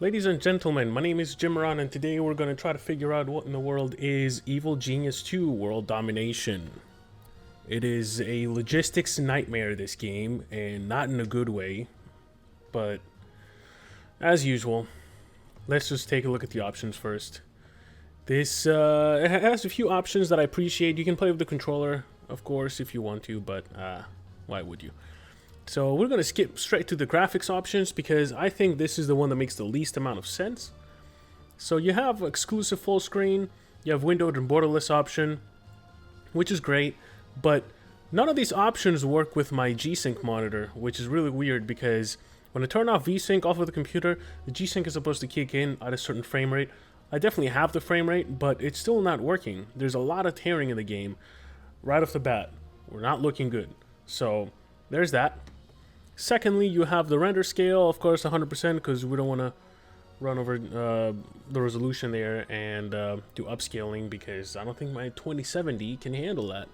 Ladies and gentlemen, my name is Jimron, and today we're going to try to figure out what in the world is Evil Genius 2 World Domination. It is a logistics nightmare, this game, and not in a good way, but as usual, let's just take a look at the options first. This it has a few options that I appreciate. You can play with the controller, of course, if you want to, but why would you? So we're going to skip straight to the graphics options because I think this is the one that makes the least amount of sense. So you have exclusive full screen, you have windowed and borderless option, which is great, but none of these options work with my G-Sync monitor, which is really weird because when I turn off V-Sync off of the computer, the G-Sync is supposed to kick in at a certain frame rate. I definitely have the frame rate, but it's still not working. There's a lot of tearing in the game right off the bat. We're not looking good. So there's that. Secondly, you have the render scale, of course, 100% because we don't want to run over the resolution there and do upscaling because I don't think my 2070 can handle that.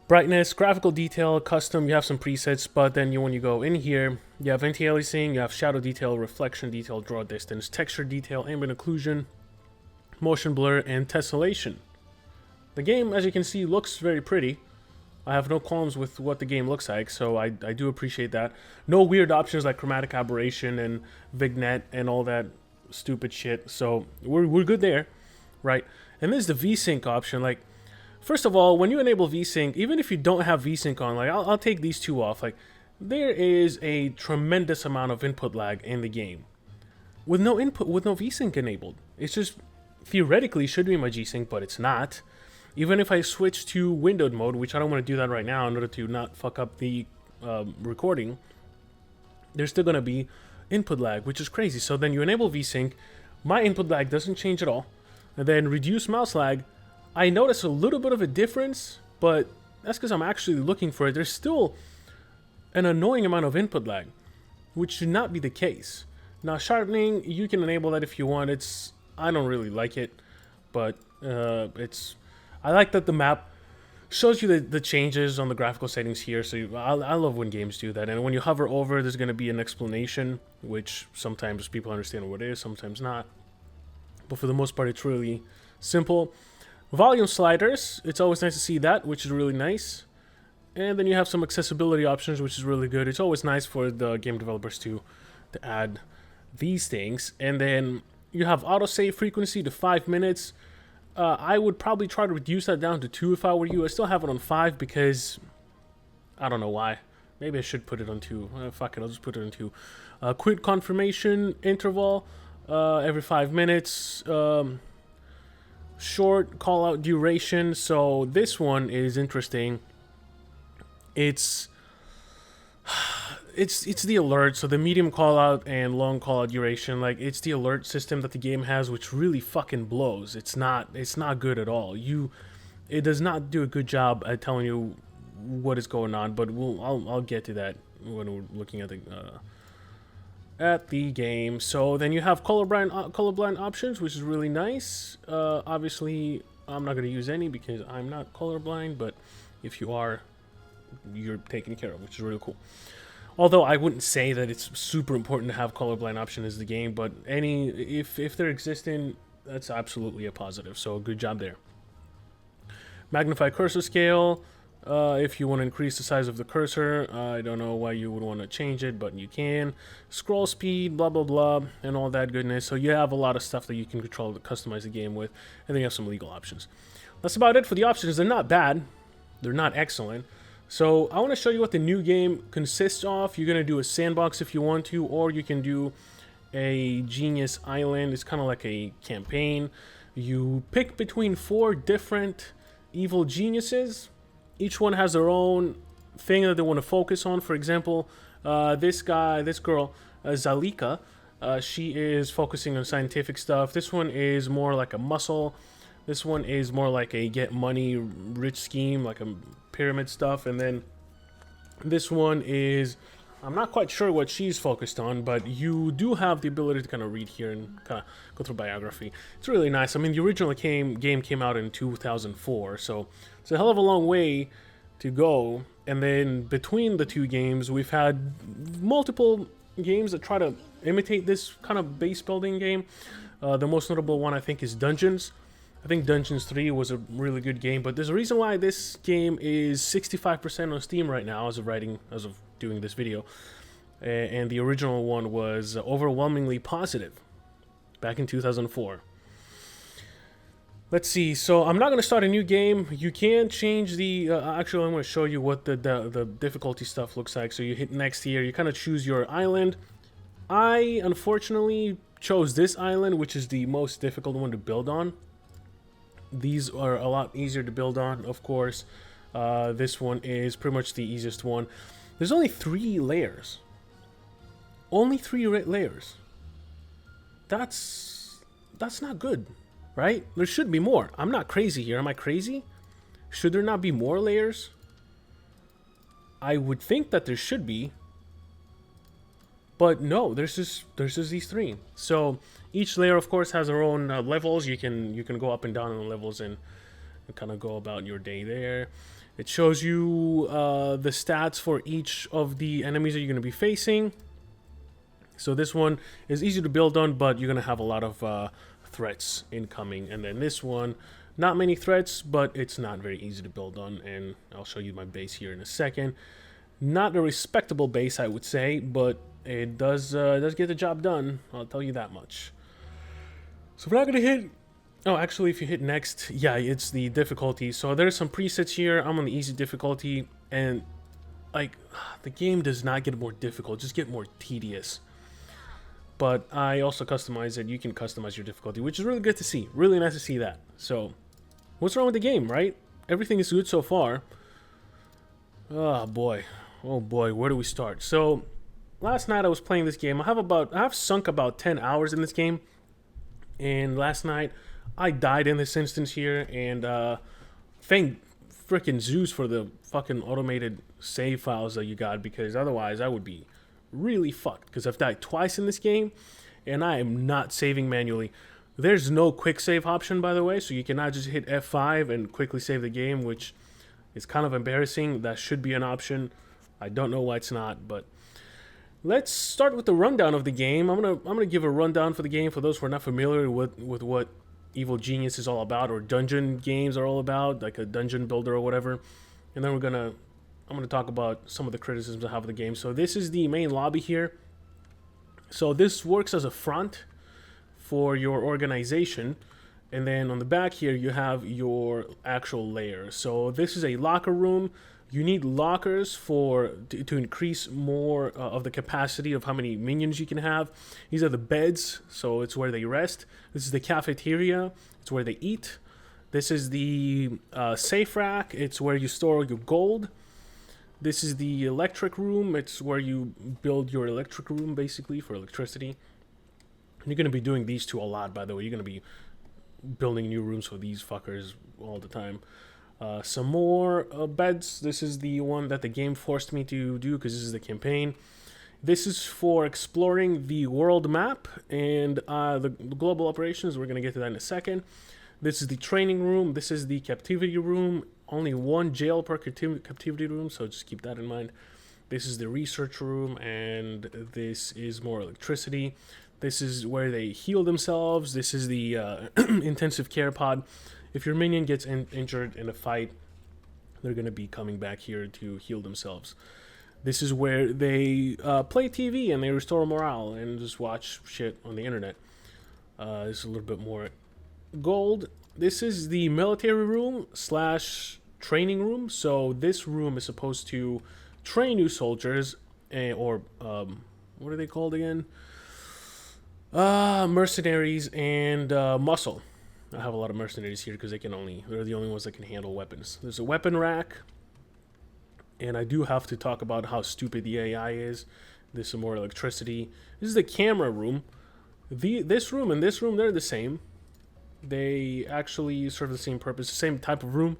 Brightness, graphical detail, custom, you have some presets, but then when you go in here, you have anti-aliasing, you have shadow detail, reflection detail, draw distance, texture detail, ambient occlusion, motion blur, and tessellation. The game, as you can see, looks very pretty. I have no qualms with what the game looks like, so I do appreciate that. No weird options like chromatic aberration and vignette and all that stupid shit, so we're good there, right? And there's the VSync option. Like, first of all, when you enable VSync, even if you don't have VSync on, like I'll take these two off. Like, there is a tremendous amount of input lag in the game with no input, with no VSync enabled. It's just theoretically should be my G-Sync, but it's not. Even if I switch to windowed mode, which I don't want to do that right now in order to not fuck up the recording, there's still going to be input lag, which is crazy. So then you enable VSync, my input lag doesn't change at all. And then reduce mouse lag, I notice a little bit of a difference, but that's because I'm actually looking for it. There's still an annoying amount of input lag, which should not be the case. Now sharpening, you can enable that if you want. I don't really like it, but I like that the map shows you the changes on the graphical settings here, so I love when games do that. And when you hover over, there's going to be an explanation, which sometimes people understand what it is, sometimes not. But for the most part, it's really simple. Volume sliders, it's always nice to see that, which is really nice. And then you have some accessibility options, which is really good. It's always nice for the game developers to add these things. And then you have autosave frequency to 5 minutes. I would probably try to reduce that down to 2 if I were you. I still have it on 5 because I don't know why. Maybe I should put it on 2. Fuck it, I'll just put it on 2. Quit confirmation interval every 5 minutes. Short call out duration. So this one is interesting. It's the alert, so the medium call out and long call out duration, like it's the alert system that the game has, which really fucking blows. It's not good at all. It does not do a good job at telling you what is going on, but I'll get to that when we're looking at the game. So then you have colorblind options, which is really nice. Obviously I'm not going to use any because I'm not colorblind, but if you are, you're taken care of, which is really cool. Although I wouldn't say that it's super important to have colorblind option as the game, but if they're existing, that's absolutely a positive. So good job there. Magnify cursor scale. If you want to increase the size of the cursor, I don't know why you would want to change it, but you can. Scroll speed, blah blah blah, and all that goodness. So you have a lot of stuff that you can control to customize the game with, and then you have some legal options. That's about it for the options. They're not bad. They're not excellent. So I want to show you what the new game consists of. You're going to do a sandbox if you want to, or you can do a Genius Island. It's kind of like a campaign. You pick between 4 different evil geniuses. Each one has their own thing that they want to focus on. For example, this girl, Zalika, she is focusing on scientific stuff. This one is more like a muscle. This one is more like a get money rich scheme, like a pyramid stuff. And then this one is, I'm not quite sure what she's focused on, but you do have the ability to kind of read here and kind of go through biography. It's really nice. I mean, the original game came out in 2004, so it's a hell of a long way to go. And then between the two games, we've had multiple games that try to imitate this kind of base building game. The most notable one I think is Dungeons. I think Dungeons 3 was a really good game, but there's a reason why this game is 65% on Steam right now as of doing this video. And the original one was overwhelmingly positive back in 2004. Let's see. So I'm not going to start a new game. You can change the... actually, I'm going to show you what the difficulty stuff looks like. So you hit next here. You kind of choose your island. I, unfortunately, chose this island, which is the most difficult one to build on. These are a lot easier to build on, of course. This one is pretty much the easiest one. There's only 3 layers. Only 3 layers. That's not good, right? There should be more. I'm not crazy here. Am I crazy? Should there not be more layers? I would think that there should be. But no, there's just these 3. So each layer, of course, has their own levels. You can go up and down on the levels and kind of go about your day there. It shows you the stats for each of the enemies that you're going to be facing. So this one is easy to build on, but you're going to have a lot of threats incoming. And then this one, not many threats, but it's not very easy to build on. And I'll show you my base here in a second. Not a respectable base, I would say, but it does get the job done. I'll tell you that much. So we're not going to hit... Oh, actually, if you hit next, yeah, it's the difficulty. So there's some presets here. I'm on the easy difficulty. And, like, the game does not get more difficult. Just get more tedious. But I also customize it. You can customize your difficulty, which is really good to see. Really nice to see that. So, what's wrong with the game, right? Everything is good so far. Oh boy, where do we start? So, last night I was playing this game. I have sunk about 10 hours in this game. And last night, I died in this instance here. And thank frickin' Zeus for the fucking automated save files that you got. Because otherwise, I would be really fucked, because I've died twice in this game and I am not saving manually. There's no quick save option, by the way, so you cannot just hit F5 and quickly save the game, which is kind of embarrassing. That should be an option. I don't know why it's not, but let's start with the rundown of the game. I'm gonna give a rundown for the game for those who are not familiar with what Evil Genius is all about, or dungeon games are all about, like a dungeon builder or whatever. And then I'm going to talk about some of the criticisms I have of the game. So this is the main lobby here. So this works as a front for your organization. And then on the back here, you have your actual lair. So this is a locker room. You need lockers to increase more of the capacity of how many minions you can have. These are the beds, so it's where they rest. This is the cafeteria. It's where they eat. This is the safe rack. It's where you store your gold. This is the electric room. It's where you build your electric room, basically, for electricity. And you're going to be doing these 2 a lot, by the way. You're going to be building new rooms for these fuckers all the time. Some more beds. This is the one that the game forced me to do, because this is the campaign. This is for exploring the world map and the global operations. We're going to get to that in a second. This is the training room. This is the captivity room. Only 1 jail per captivity room, so just keep that in mind. This is the research room, and this is more electricity. This is where they heal themselves. This is the intensive care pod. If your minion gets injured in a fight, they're going to be coming back here to heal themselves. This is where they play TV and they restore morale and just watch shit on the internet. This is a little bit more gold. This is the military room / training room. So this room is supposed to train new soldiers, or what are they called again? Mercenaries and muscle. I have a lot of mercenaries here because they're the only ones that can handle weapons. There's a weapon rack, and I do have to talk about how stupid the AI is. There's some more electricity. This is the camera room. This room and this room, they're the same. They actually serve the same purpose, the same type of room,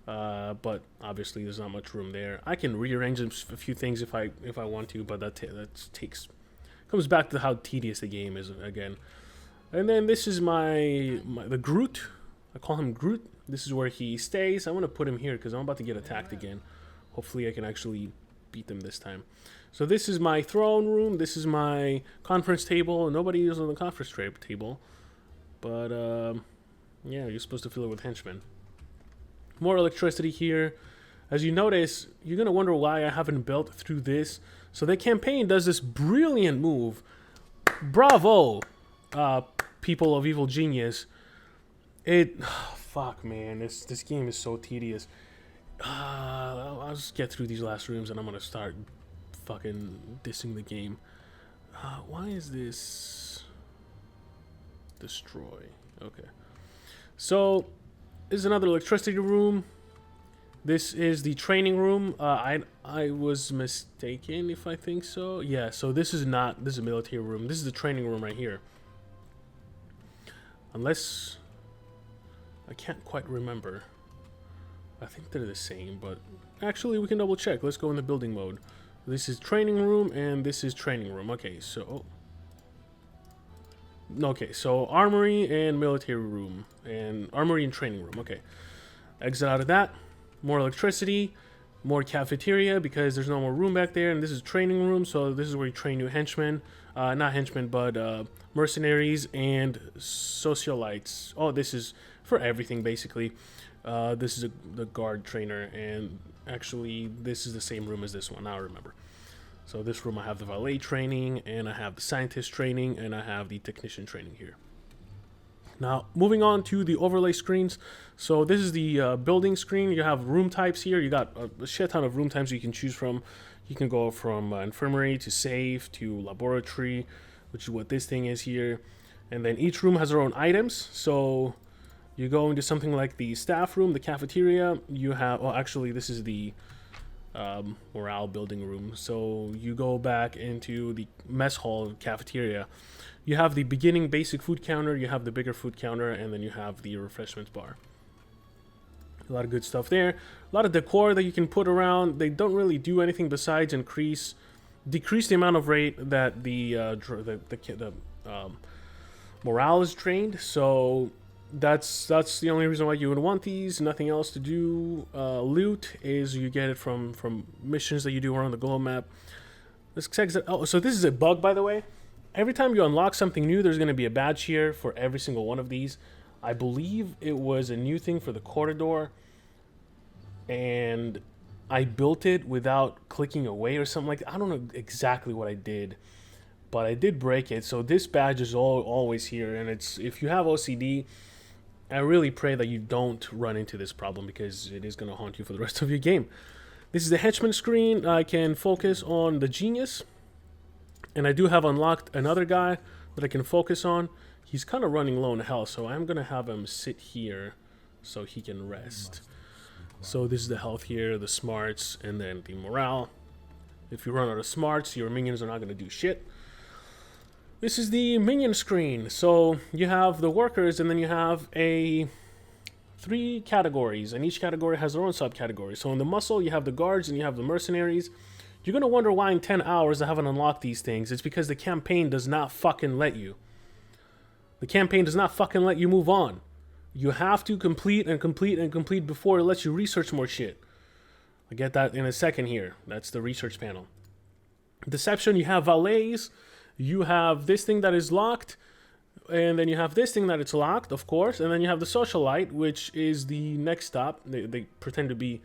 but obviously there's not much room there. I can rearrange a few things if I want to, but that comes back to how tedious the game is again. And then this is the Groot. I call him Groot. This is where he stays. I'm gonna put him here because I'm about to get attacked again. Hopefully I can actually beat them this time. So this is my throne room. This is my conference table. Nobody is on the conference table. But, yeah, you're supposed to fill it with henchmen. More electricity here. As you notice, you're going to wonder why I haven't built through this. So the campaign does this brilliant move. Bravo, people of Evil Genius. Fuck, man. This game is so tedious. I'll just get through these last rooms and I'm going to start fucking dissing the game. Why is this destroy? Okay. So, this is another electricity room. This is the training room. I was mistaken if I think so. Yeah, so this is a military room. This is the training room right here. Unless I can't quite remember. I think they're the same, but actually we can double check. Let's go in the building mode. This is training room and this is training room. Okay, so armory and military room and armory and training room. Okay. Exit out of that. More electricity, more cafeteria because there's no more room back there, and this is training room, so this is where you train new henchmen. Not henchmen, but mercenaries and socialites. Oh, this is for everything basically. This is the guard trainer, and actually this is the same room as this one, now I remember. So this room I have the valet training, and I have the scientist training, and I have the technician training here. Now, moving on to the overlay screens. So this is the building screen. You have room types here. You got a shit ton of room types you can choose from. You can go from infirmary to safe to laboratory, which is what this thing is here. And then each room has their own items. So you go into something like the staff room, the cafeteria. You have, well, actually, this is the morale building room. So you go back into the mess hall cafeteria. You have the beginning basic food counter, you have the bigger food counter, and then you have the refreshments bar. A lot of good stuff there. A lot of decor that you can put around. They don't really do anything besides decrease the amount of rate that the morale is drained. So that's the only reason why you would want these. Nothing else to do. Loot is you get it from missions that you do around the globe map. Let's check that. Oh, so this is a bug, by the way. Every time you unlock something new, there's going to be a badge here for every single one of these. I believe it was a new thing for the corridor, and I built it without clicking away or something like that. I don't know exactly what I did, but I did break it. So this badge is always here, and if you have OCD, I really pray that you don't run into this problem because it is going to haunt you for the rest of your game. This is the henchman screen. I can focus on the genius. And I do have unlocked another guy that I can focus on. He's kind of running low in health, so I'm going to have him sit here so he can rest. So this is the health here, the smarts, and then the morale. If you run out of smarts, your minions are not going to do shit. This is the minion screen. So you have the workers, and then you have 3 categories, and each category has their own subcategory. So in the muscle, you have the guards, and you have the mercenaries. You're going to wonder why in 10 hours I haven't unlocked these things. It's because the campaign does not fucking let you. The campaign does not fucking let you move on. You have to complete and complete and complete before it lets you research more shit. I'll get that in a second here. That's the research panel. Deception, you have valets. You have this thing that is locked. And then you have this thing that it's locked, of course. And then you have the socialite, which is the next stop. They pretend to be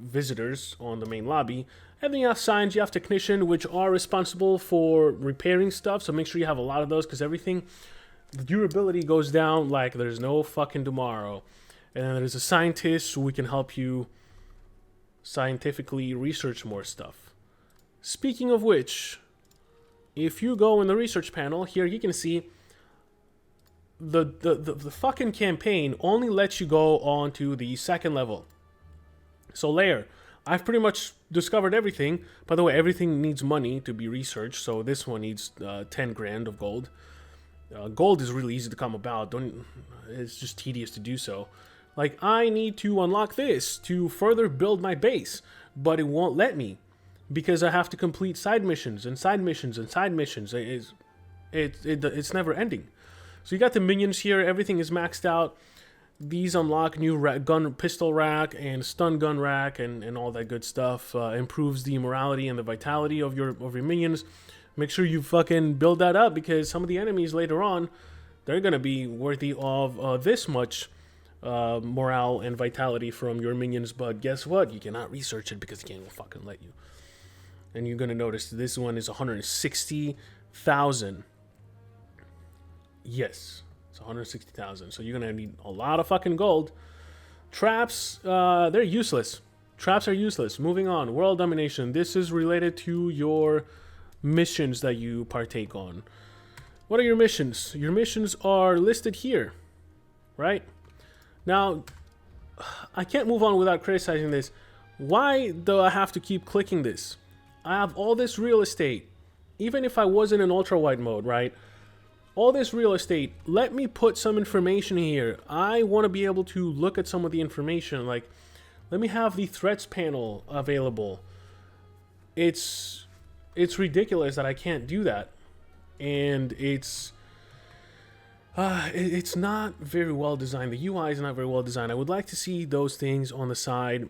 visitors on the main lobby. And then you have signs, you have technician, which are responsible for repairing stuff, so make sure you have a lot of those, because everything, the durability goes down like there's no fucking tomorrow. And then there's a scientist who can help you scientifically research more stuff. Speaking of which, if you go in the research panel here, you can see the fucking campaign only lets you go on to the 2nd level. So lair, I've pretty much discovered everything. By the way, everything needs money to be researched, so this one needs 10 grand of gold. Gold is really easy to come about. It's just tedious to do so. Like, I need to unlock this to further build my base, but it won't let me because I have to complete side missions and side missions and side missions. It's never ending. So you got the minions here. Everything is maxed out. these unlock new pistol rack and stun gun rack and all that good stuff. Improves the morality and the vitality of your minions. Make sure you fucking build that up, because some of the enemies later on, they're gonna be worthy of this much morale and vitality from your minions. But guess what? You cannot research it because the game will fucking let you. And you're gonna notice this one is 160,000. Yes. 160,000. So you're gonna need a lot of fucking gold. Traps, they're useless. Traps are useless. Moving on. World domination. This is related to your missions that you partake on. What are your missions? Your missions are listed here, right? Now, I can't move on without criticizing this. Why do I have to keep clicking this? I have all this real estate. Even if I wasn't in ultra-wide mode, right? All this real estate, let me put some information here. I want to be able to look at some of the information. Like, let me have the threats panel available. It's ridiculous that I can't do that. And it's not very well designed. The UI is not very well designed. I would like to see those things on the side.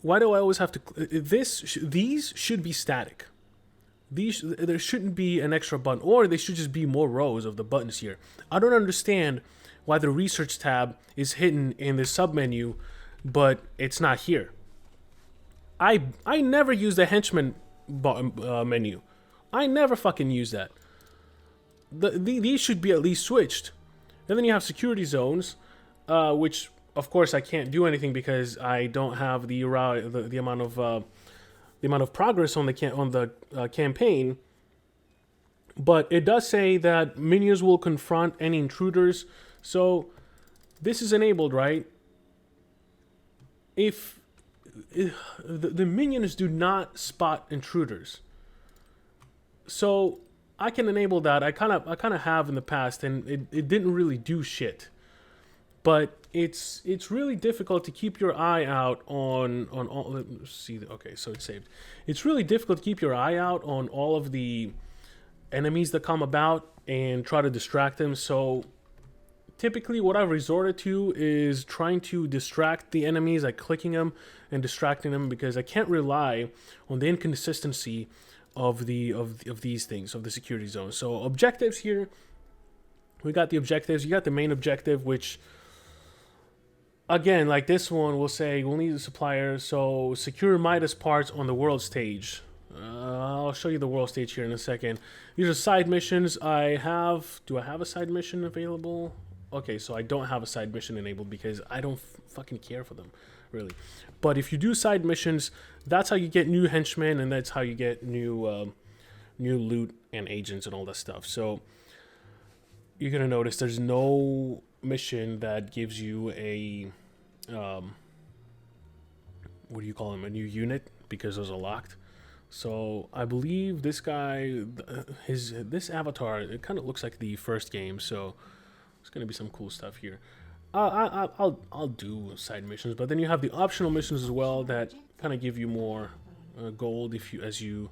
Why do I always have to... These should be static. There shouldn't be an extra button, or they should just be more rows of the buttons here. I don't understand why the research tab is hidden in the submenu, but it's not here. I never use the henchman menu. I never fucking use that. These should be at least switched. And then you have security zones, which of course I can't do anything because I don't have the amount of progress on the campaign. But it does say that minions will confront any intruders. So this is enabled, right? If the minions do not spot intruders, so I can enable that. I kind of have in the past, and it didn't really do shit. But it's really difficult to keep your eye out on all. Let's see. Okay, so it's saved. It's really difficult to keep your eye out on all of the enemies that come about and try to distract them. So typically what I've resorted to is trying to distract the enemies, like clicking them and distracting them, because I can't rely on the inconsistency of these things, of the security zone. So objectives here, we got the objectives. You got the main objective, which again, like this one, will say we'll need a supplier, so secure Midas parts on the world stage. I'll show you the world stage here in a second. These are side missions. Do I have a side mission available? Okay, so I don't have a side mission enabled because I don't fucking care for them, really. But if you do side missions, that's how you get new henchmen, and that's how you get new loot and agents and all that stuff. So you're gonna notice there's no mission that gives you a what do you call them, a new unit, because those are locked. So I believe this guy, this avatar, it kind of looks like the first game, so there's gonna be some cool stuff here. I'll do side missions, but then you have the optional missions as well that kind of give you more gold as you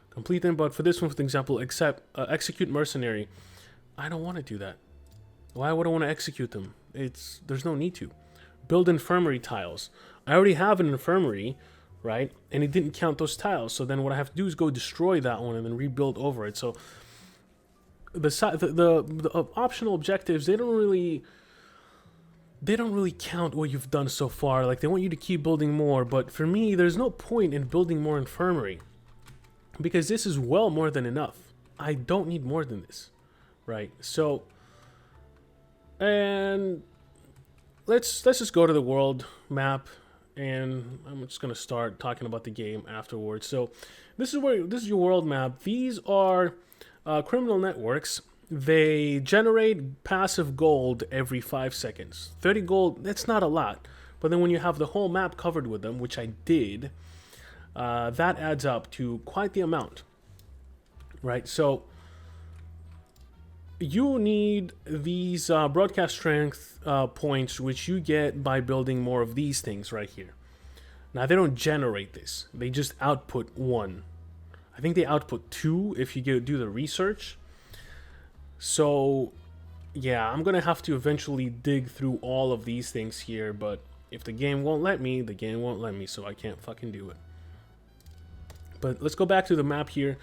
complete them. But for this one, for example, execute mercenary, I don't want to do that. Why would I want to execute them? There's no need to. Build infirmary tiles. I already have an infirmary, right? And it didn't count those tiles. So then what I have to do is go destroy that one and then rebuild over it. So the optional objectives, they don't really count what you've done so far. Like, they want you to keep building more, but for me, there's no point in building more infirmary because this is well more than enough. I don't need more than this, right? So, and let's just go to the world map, and I'm just gonna start talking about the game afterwards. So this is your world map. These are criminal networks. They generate passive gold every 5 seconds. 30 gold, that's not a lot. But then when you have the whole map covered with them, which I did, that adds up to quite the amount, right? So you need these broadcast strength points, which you get by building more of these things right here. Now, they don't generate this. They just output 1. I think they output 2 if you do the research. So Yeah, I'm gonna have to eventually dig through all of these things here, but if the game won't let me, the game won't let me, so I can't fucking do it. But let's go back to the map here.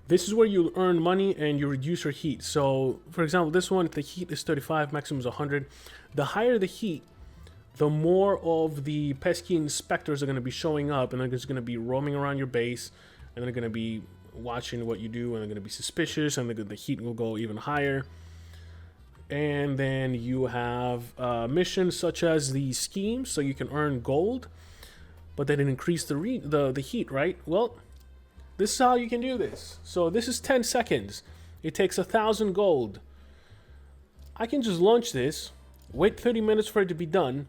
This is where you earn money and you reduce your heat. So, for example, this one, the heat is 35, maximum is 100. The higher the heat, the more of the pesky inspectors are going to be showing up, and they're just going to be roaming around your base, and they're going to be watching what you do, and they're going to be suspicious, and the heat will go even higher. And then you have missions such as the schemes, so you can earn gold, but then it increase the heat, right? Well, this is how you can do this. So this is 10 seconds. It takes 1,000 gold. I can just launch this, wait 30 minutes for it to be done,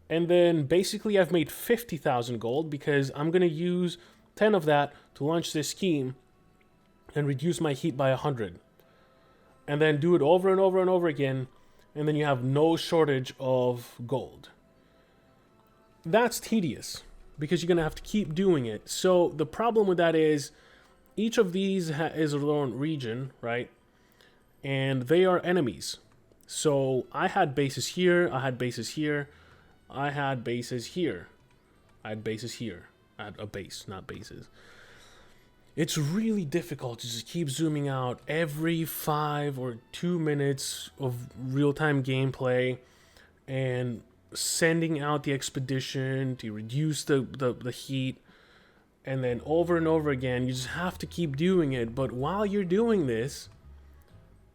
and then basically I've made 50,000 gold because I'm going to use 10 of that to launch this scheme and reduce my heat by 100. And then do it over and over and over again, and then you have no shortage of gold. That's tedious, because you're going to have to keep doing it. So the problem with that is each of these is their own region, right? And they are enemies. So I had bases here, I had bases here, I had bases here, I had bases here. I had a base, not bases. It's really difficult to just keep zooming out every 5 or 2 minutes of real-time gameplay and sending out the expedition to reduce the heat, and then over and over again. You just have to keep doing it. But while you're doing this,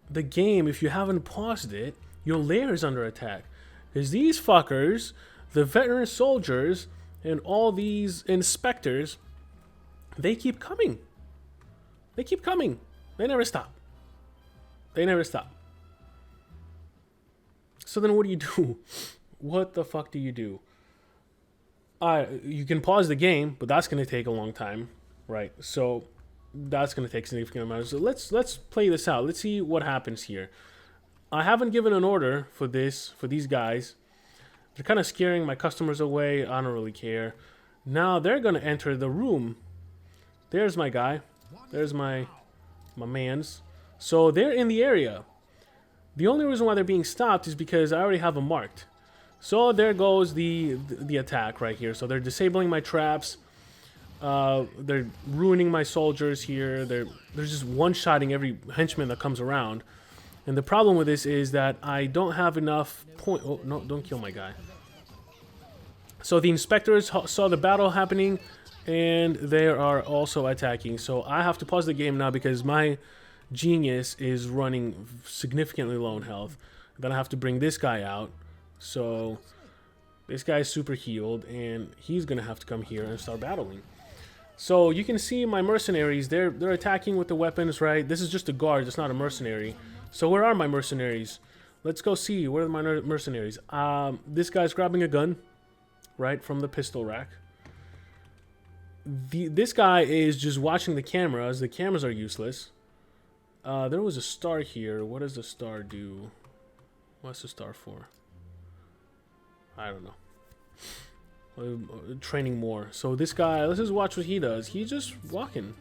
the game, if you haven't paused it, your lair is under attack, because these fuckers, the veteran soldiers and all these inspectors, they keep coming. They keep coming. They never stop. They never stop. So then what do you do? What the fuck do you do? You can pause the game, but that's going to take a long time, right? So that's going to take a significant amount. So let's play this out. Let's see what happens here. I haven't given an order for these guys. They're kind of scaring my customers away. I don't really care. Now they're going to enter the room. There's my guy. There's my mans. So they're in the area. The only reason why they're being stopped is because I already have them marked. So there goes the attack right here. So they're disabling my traps. They're ruining my soldiers here. They're just one-shotting every henchman that comes around. And the problem with this is that I don't have enough point. Oh no! Don't kill my guy. So the inspectors saw the battle happening, and they are also attacking. So I have to pause the game now because my genius is running significantly low in health. Then I have to bring this guy out. So this guy's super healed, and he's gonna have to come here and start battling. So you can see my mercenaries. They're attacking with the weapons, right? This is just a guard. It's not a mercenary. So where are my mercenaries? Let's go see. Where are my mercenaries? This guy's grabbing a gun, right, from the pistol rack. This guy is just watching the cameras. The cameras are useless. There was a star here. What does the star do? What's the star for? I don't know. Training more. So this guy, let's just watch what he does. He's just walking.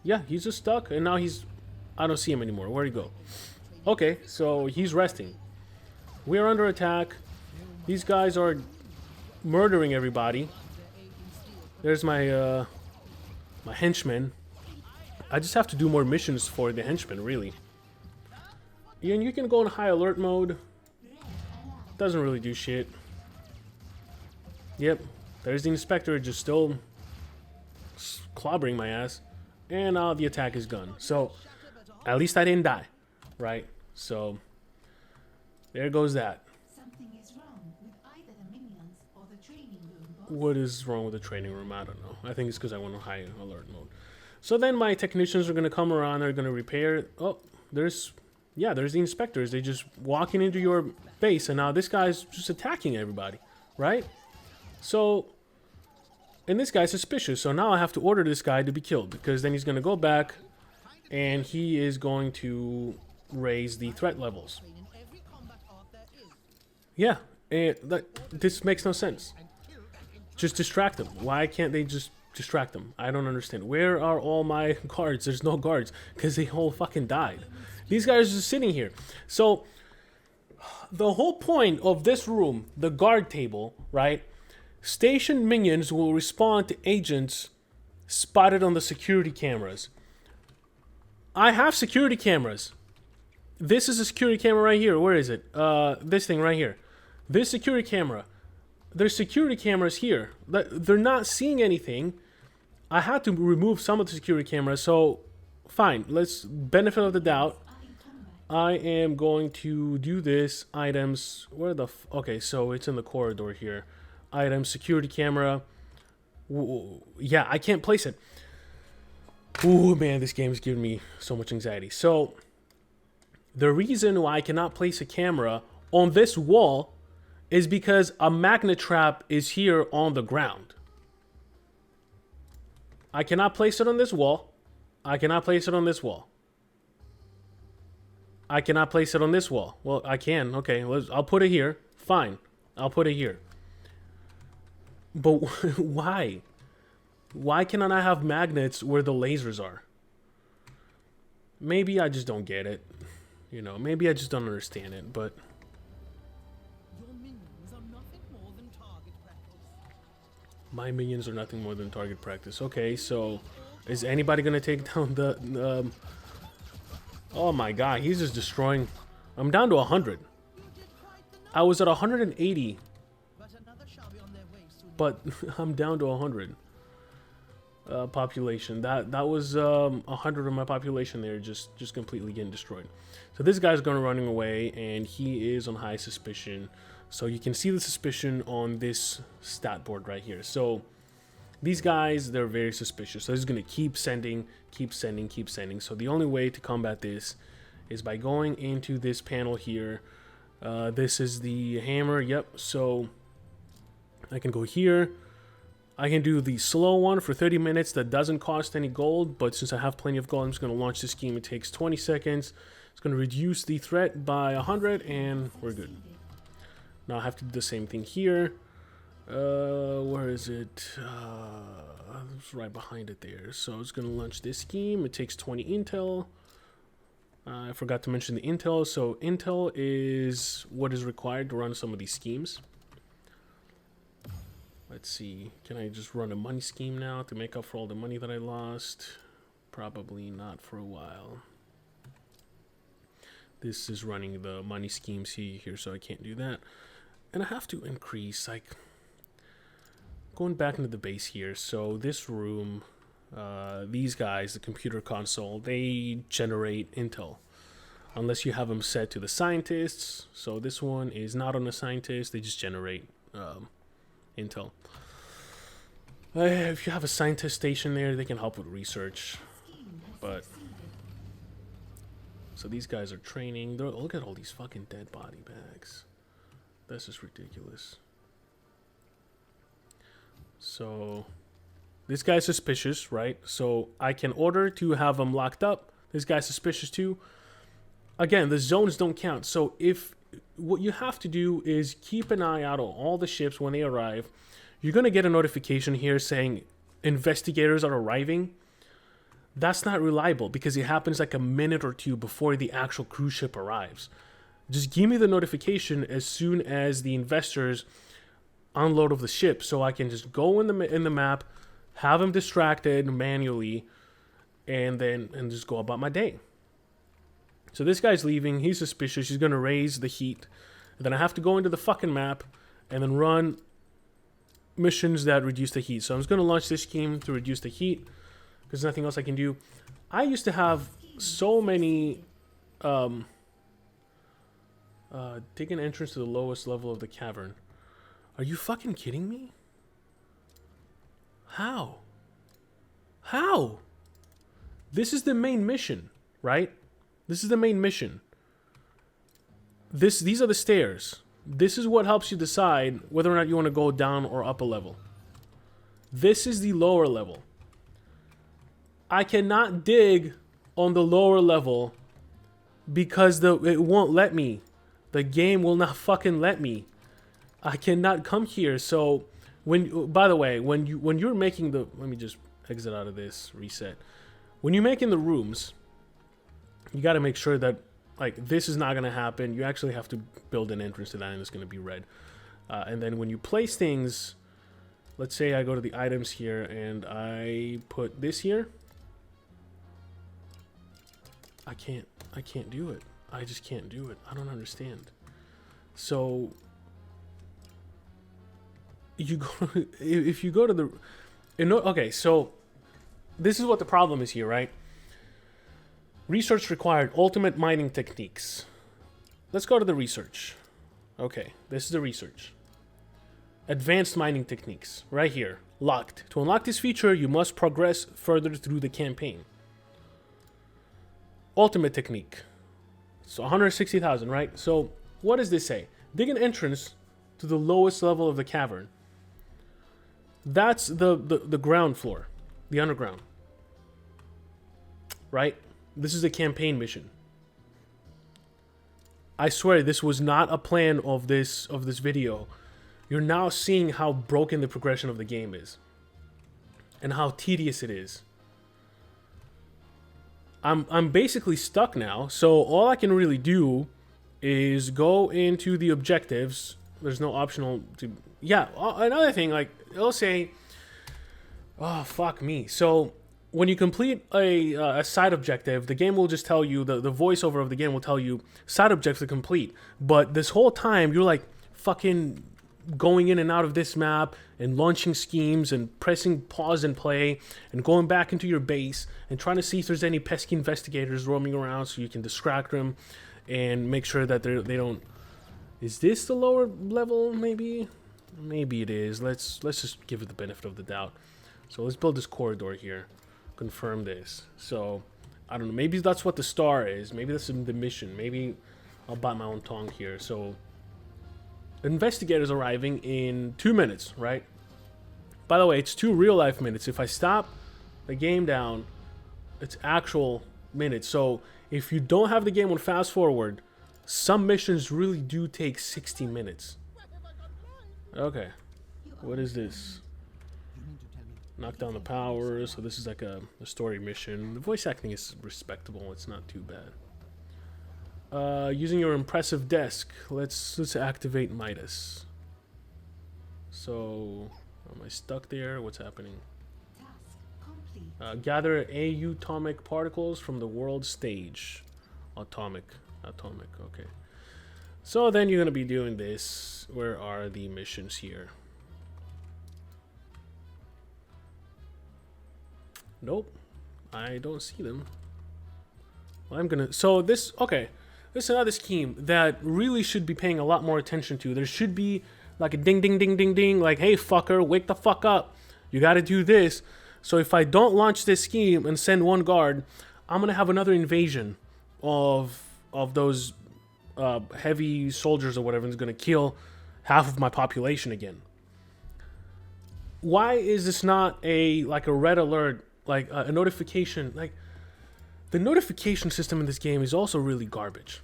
Yeah, he's just stuck. And now I don't see him anymore. Where'd he go? Okay, so he's resting. We're under attack. These guys are murdering everybody. There's my my henchmen. I just have to do more missions for the henchmen, really. And you can go in high alert mode. Doesn't really do shit. Yep, there's the inspector just still clobbering my ass. And the attack is gone. So, at least I didn't die, right? So, there goes that. Something is wrong with either the minions or the training room. What is wrong with the training room? I don't know. I think it's because I went on high alert mode. So then my technicians are going to come around. They're going to repair. Oh, there's the inspectors. They just walking into your base. And now this guy's just attacking everybody, right? So, and this guy's suspicious. So now I have to order this guy to be killed. Because then he's going to go back. And he is going to raise the threat levels. Yeah, this makes no sense. Just distract them. Why can't they just distract them? I don't understand. Where are all my guards? There's no guards because they all fucking died. These guys are just sitting here. So The whole point of this room, the guard table, right? Stationed minions will respond to agents spotted on the security cameras. I have security cameras. This is a security camera right here. Where is it? This thing right here. This security camera. There's security cameras here. They're not seeing anything. I had to remove some of the security cameras, so fine. Let's benefit of the doubt. I am going to do this. Items. Where the okay, so it's in the corridor here. Items, security camera. Yeah, I can't place it. Ooh, man, this game is giving me so much anxiety. So, the reason why I cannot place a camera on this wall is because a magnet trap is here on the ground. I cannot place it on this wall. I cannot place it on this wall. I cannot place it on this wall. Well, I can. Okay, I'll put it here. Fine. I'll put it here. But why? Why cannot I have magnets where the lasers are? Maybe I just don't get it. You know, maybe I just don't understand it, but... Your minions are nothing more than target practice. My minions are nothing more than target practice. Okay, so... Is anybody gonna take down the... Oh my god, he's just destroying... I'm down to 100. I was at 180. But I'm down to 100. Population. That was 100 of my population there just completely getting destroyed. So this guy's going running away, and he is on high suspicion. So you can see the suspicion on this stat board right here. So these guys, they're very suspicious. So he's going to keep sending. So the only way to combat this is by going into this panel here. This is the hammer. Yep. So I can go here. I can do the slow one for 30 minutes that doesn't cost any gold, but since I have plenty of gold, I'm just going to launch this scheme. It takes 20 seconds. It's going to reduce the threat by 100, and we're good. Now I have to do the same thing here. Where is it? It's right behind it there. So it's going to launch this scheme. It takes 20 intel. I forgot to mention the intel. So intel is what is required to run some of these schemes. Let's see, can I just run a money scheme now to make up for all the money that I lost? Probably not for a while. This is running the money schemes here, so I can't do that. And I have to increase, like, going back into the base here. So this room, these guys, the computer console, they generate intel. Unless you have them set to the scientists. So this one is not on the scientist, they just generate intel. If you have a scientist station there, they can help with research. But so these guys are training. Look at all these fucking dead body bags. That's just ridiculous. So this guy's suspicious, right? So I can order to have him locked up. This guy's suspicious too. Again, the zones don't count. So if what you have to do is keep an eye out on all the ships when they arrive. You're going to get a notification here saying investigators are arriving. That's not reliable because it happens like a minute or two before the actual cruise ship arrives. Just give me the notification as soon as the investors unload of the ship, so I can just go in the map, have them distracted manually, and just go about my day. So this guy's leaving. He's suspicious. He's going to raise the heat. And then I have to go into the fucking map and then run missions that reduce the heat. So I'm just going to launch this scheme to reduce the heat because there's nothing else I can do. I used to have so many dig an entrance to the lowest level of the cavern. Are you fucking kidding me? How? How? This is the main mission, right? This is the main mission. These are the stairs. This is what helps you decide whether or not you want to go down or up a level. This is the lower level. I cannot dig on the lower level because it won't let me. The game will not fucking let me. I cannot come here. So by the way, when you're making the, let me just exit out of this, reset. When you're making the rooms, you got to make sure that Like, this is not going to happen. You actually have to build an entrance to that, and it's going to be red. And then when you place things, let's say I go to the items here, and I put this here. I can't do it. I just can't do it. I don't understand. So you go if you go to the okay, so this is what the problem is here, right? Research required, ultimate mining techniques. Let's go to the research. Okay, this is the research. Advanced mining techniques, right here, locked. To unlock this feature, you must progress further through the campaign. Ultimate technique. So 160,000, right? So what does this say? Dig an entrance to the lowest level of the cavern. That's the ground floor, the underground. Right? This is a campaign mission. I swear this was not a plan of this video. You're now seeing how broken the progression of the game is. And how tedious it is. I'm basically stuck now, so all I can really do is go into the objectives. There's no optional to... Yeah, another thing, like, it'll say... Oh, fuck me. So, when you complete a side objective, the game will just tell you, the voiceover of the game will tell you, side objective complete. But this whole time, you're like, fucking going in and out of this map, and launching schemes, and pressing pause and play, and going back into your base, and trying to see if there's any pesky investigators roaming around so you can distract them, and make sure that they don't... Is this the lower level, maybe? Maybe it is. Let's just give it the benefit of the doubt. So let's build this corridor here. Confirm this. So, I don't know. Maybe that's what the star is. Maybe that's the mission. Maybe I'll bite my own tongue here. So, investigators arriving in 2 minutes, right? By the way, it's 2 real-life minutes. If I stop the game down, it's actual minutes. So, if you don't have the game on fast forward, some missions really do take 60 minutes. Okay. What is this? Knock down the power. So this is like a story mission. The voice acting is respectable. It's not too bad. Using your impressive desk, let's activate Midas. So, am I stuck there? What's happening? Gather atomic particles from the world stage. Atomic, okay. So then you're gonna be doing this. Where are the missions here? Nope, I don't see them. Well, I'm gonna... So this... Okay. This is another scheme that really should be paying a lot more attention to. There should be like a ding, ding, ding, ding, ding. Like, hey, fucker, wake the fuck up. You gotta do this. So if I don't launch this scheme and send one guard, I'm gonna have another invasion of those heavy soldiers or whatever. And it's gonna kill half of my population again. Why is this not a red alert, like a notification? Like, the notification system in this game is also really garbage.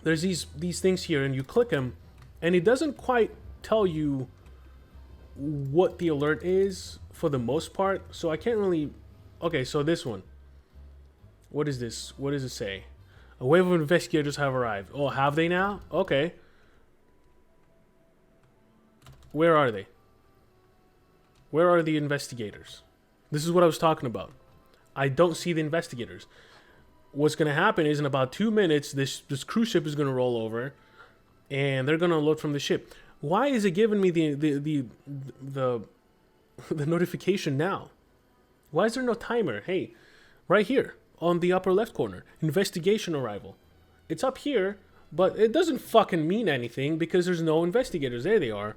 There's these things here, and you click them, and it doesn't quite tell you what the alert is for the most part. So I can't really... Okay, so this one. What is this? What does it say? A wave of investigators have arrived. Oh, have they now? Okay. Where are they? Where are the investigators? This is what I was talking about. I don't see the investigators. What's going to happen is in about 2 minutes, this cruise ship is going to roll over, and they're going to load from the ship. Why is it giving me the notification now? Why is there no timer? Hey, right here on the upper left corner, investigation arrival. It's up here, but it doesn't fucking mean anything because there's no investigators. There they are.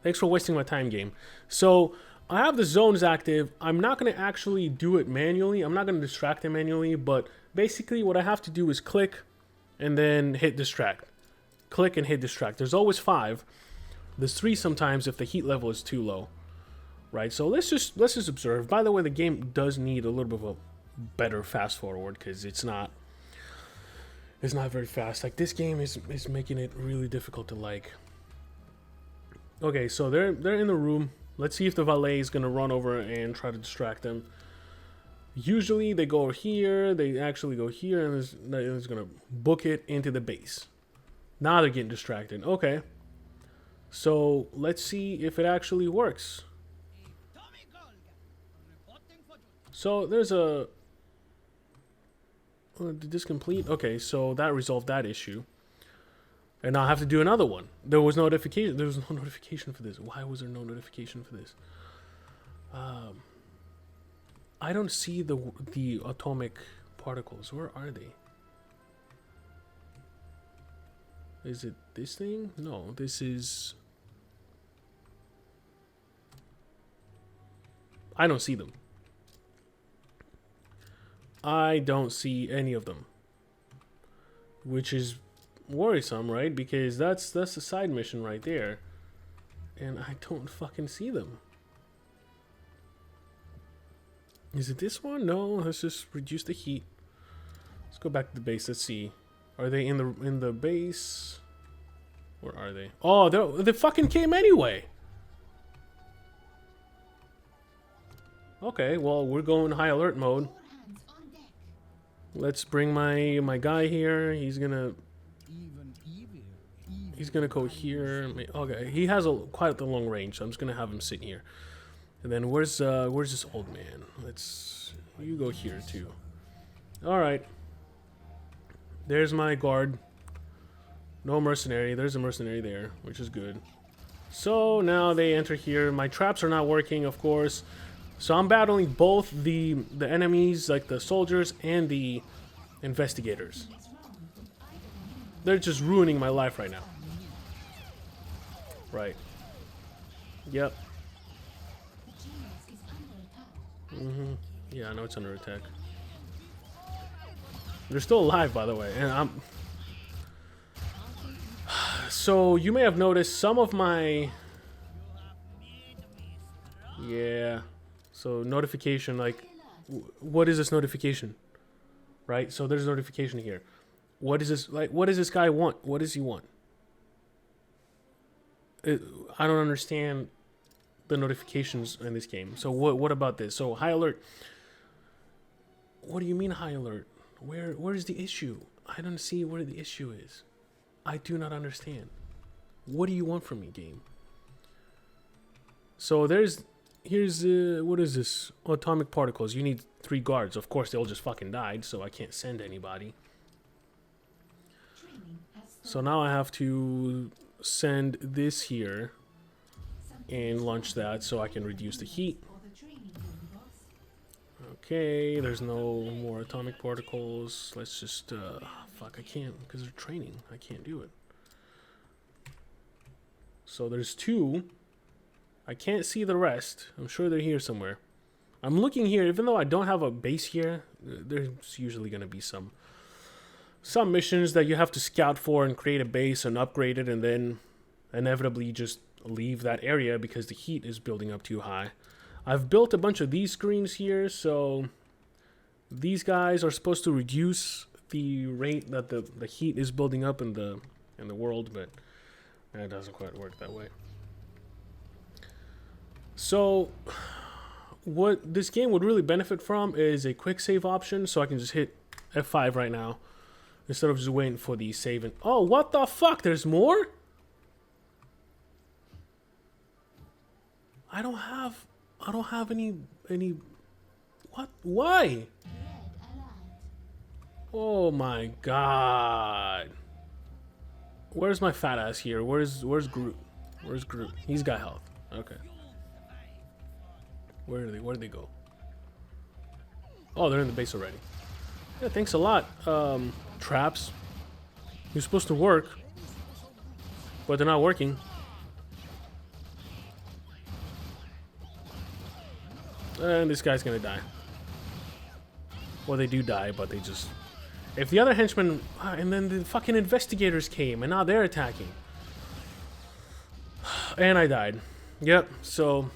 Thanks for wasting my time, game. So I have the zones active. I'm not going to actually do it manually. I'm not going to distract them manually, but basically what I have to do is click and then hit distract. Click and hit distract. There's always 5. There's 3 sometimes if the heat level is too low. Right? So let's just observe. By the way, the game does need a little bit of a better fast forward because it's not very fast. Like, this game is making it really difficult to like. Okay, so they're in the room. Let's see if the valet is going to run over and try to distract them. Usually they go here, they actually go here, and it's gonna book it into the base. Now they're getting distracted. Okay. So let's see if it actually works. So there's a... did this complete? Okay, so that resolved that issue. And now I have to do another one. There was notification. There was no notification for this. Why was there no notification for this? I don't see the atomic particles. Where are they? Is it this thing? No, this is... I don't see them. I don't see any of them. Which is worrisome, right? Because that's a side mission right there. And I don't fucking see them. Is it this one? No, let's just reduce the heat. Let's go back to the base. Let's see. Are they in the base? Where are they? Oh, they fucking came anyway. Okay, well, we're going high alert mode. Let's bring my guy here. He's gonna go here. Okay, he has quite a long range, so I'm just gonna have him sit here. And then where's this old man? You go here too. All right. There's my guard. No mercenary. There's a mercenary there, which is good. So now they enter here. My traps are not working, of course. So I'm battling both the enemies, like the soldiers, and the investigators. They're just ruining my life right now. Right. Yep. Yeah, I know it's under attack. They're still alive, by the way, and I'm... So, you may have noticed some of my... Yeah. So, notification, like... What is this notification? Right? So, there's a notification here. What is this... Like, what does this guy want? What does he want? I don't understand the notifications in this game. So, what about this? So, high alert... What do you mean high alert? Where is the issue? I don't see where the issue is. I do not understand. What do you want from me, game? So here's what is this? Atomic particles. You need 3 guards. Of course, they all just fucking died, so I can't send anybody. So now I have to send this here and launch that so I can reduce the heat. Okay, there's no more atomic particles. Let's just, fuck, I can't, because they're training. I can't do it. So there's 2. I can't see the rest. I'm sure they're here somewhere. I'm looking here, even though I don't have a base here, there's usually going to be some missions that you have to scout for and create a base and upgrade it, and then inevitably just leave that area because the heat is building up too high. I've built a bunch of these screens here, so these guys are supposed to reduce the rate that the heat is building up in the world, but it doesn't quite work that way. So what this game would really benefit from is a quick save option, so I can just hit F5 right now instead of just waiting for the save. And oh, what the fuck? There's more? I don't have any what? Why? Oh my god. Where's my fat ass here? Where's Groot? Where's Groot? He's got health. Okay. Where did they go? Oh, they're in the base already. Yeah, thanks a lot. Traps. You're supposed to work, but they're not working. And this guy's gonna die. Well, they do die, but they just... If the other henchmen... and then the fucking investigators came, and now they're attacking. And I died. Yep, so...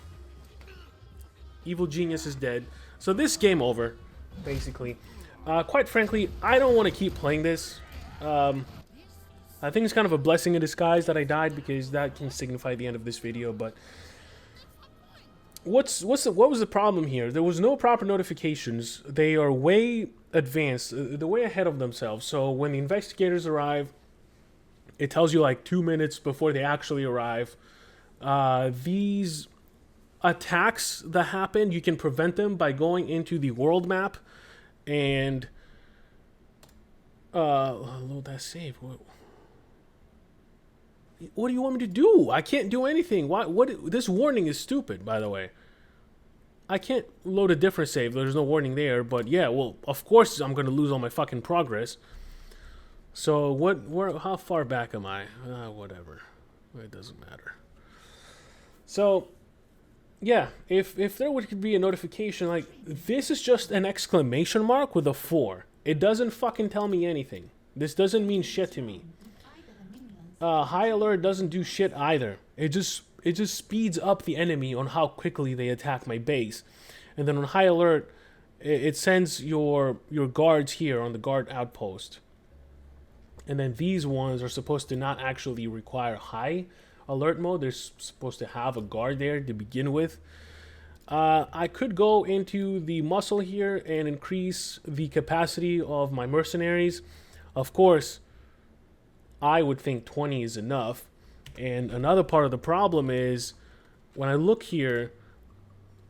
Evil Genius is dead. So this game over, basically. Quite frankly, I don't want to keep playing this. I think it's kind of a blessing in disguise that I died, because that can signify the end of this video, but... what was the problem here? There was no proper notifications. They are way advanced, they're way ahead of themselves. So when the investigators arrive, it tells you like 2 minutes before they actually arrive. These attacks that happen, you can prevent them by going into the world map and load that save. What do you want me to do? I can't do anything. What? This warning is stupid, by the way. I can't load a different save. There's no warning there. But yeah, well, of course I'm gonna lose all my fucking progress. So how far back am I? Whatever. It doesn't matter. So yeah, if there could be a notification like this is just an exclamation mark with a 4. It doesn't fucking tell me anything. This doesn't mean shit to me. High alert doesn't do shit either. It just speeds up the enemy on how quickly they attack my base. And then on high alert, it sends your guards here on the guard outpost. And then these ones are supposed to not actually require high alert mode. They're supposed to have a guard there to begin with. I could go into the muscle here and increase the capacity of my mercenaries. Of course, I would think 20 is enough. And another part of the problem is when I look here,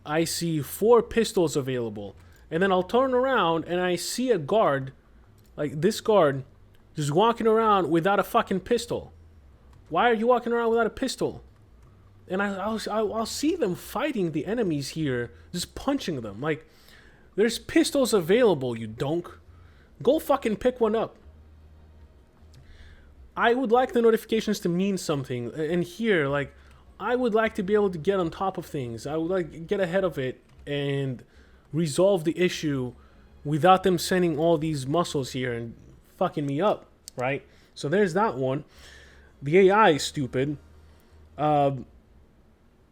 I see 4 pistols available. And then I'll turn around and I see a guard, like this guard, just walking around without a fucking pistol. Why are you walking around without a pistol? And I'll see them fighting the enemies here, just punching them. Like, there's pistols available, you donk. Go fucking pick one up. I would like the notifications to mean something. And here, like, I would like to be able to get on top of things. I would like to get ahead of it and resolve the issue without them sending all these muscles here and fucking me up, right? So there's that one. The AI is stupid.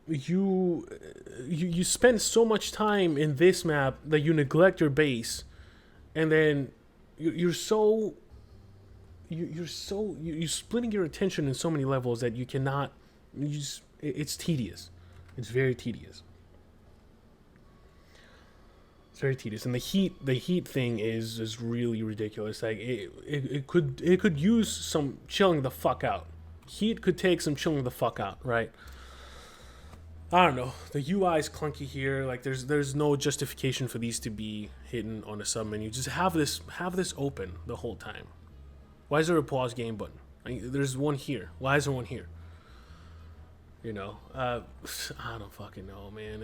You spend so much time in this map that you neglect your base, and then you're splitting your attention in so many levels that you cannot. It's tedious. It's very tedious. It's very tedious, and the heat thing is really ridiculous. Like it could use some chilling the fuck out. Heat could take some chilling the fuck out, right? I don't know. The UI is clunky here. Like there's no justification for these to be hidden on a submenu. Just have this open the whole time. Why is there a pause game button? There's one here. Why is there one here? You know, I don't fucking know, man.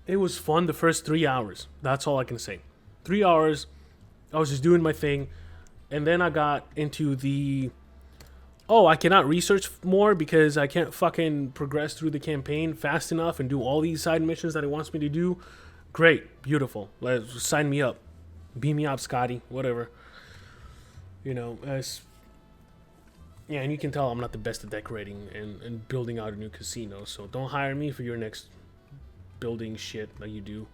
It was fun the first 3 hours. That's all I can say. 3 hours, I was just doing my thing, and then I got into the I cannot research more because I can't fucking progress through the campaign fast enough and do all these side missions that it wants me to do. Great, beautiful. Let's sign me up. Beam me up, Scotty. Whatever. You know, yeah, and you can tell I'm not the best at decorating and building out a new casino, so don't hire me for your next building shit that you do.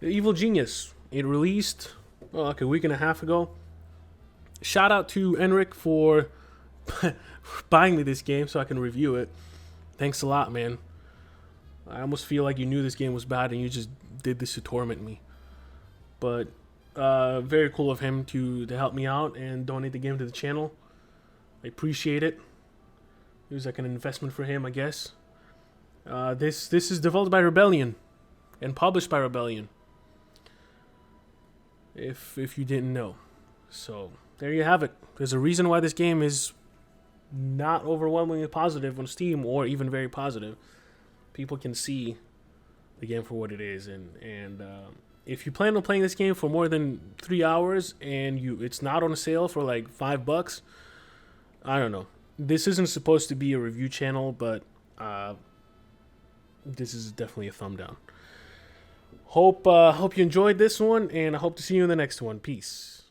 The Evil Genius. It released like a week and a half ago. Shout out to Enric for buying me this game so I can review it. Thanks a lot, man. I almost feel like you knew this game was bad and you just did this to torment me. But very cool of him to help me out and donate the game to the channel. I appreciate it. It was like an investment for him, I guess. This is developed by Rebellion and published by Rebellion. If you didn't know. So there you have it. There's a reason why this game is not overwhelmingly positive on Steam or even very positive. People can see the game for what it is, and if you plan on playing this game for more than 3 hours and it's not on a sale for like $5, I don't know. This isn't supposed to be a review channel, but this is definitely a thumb down. Hope you enjoyed this one, and I hope to see you in the next one. Peace.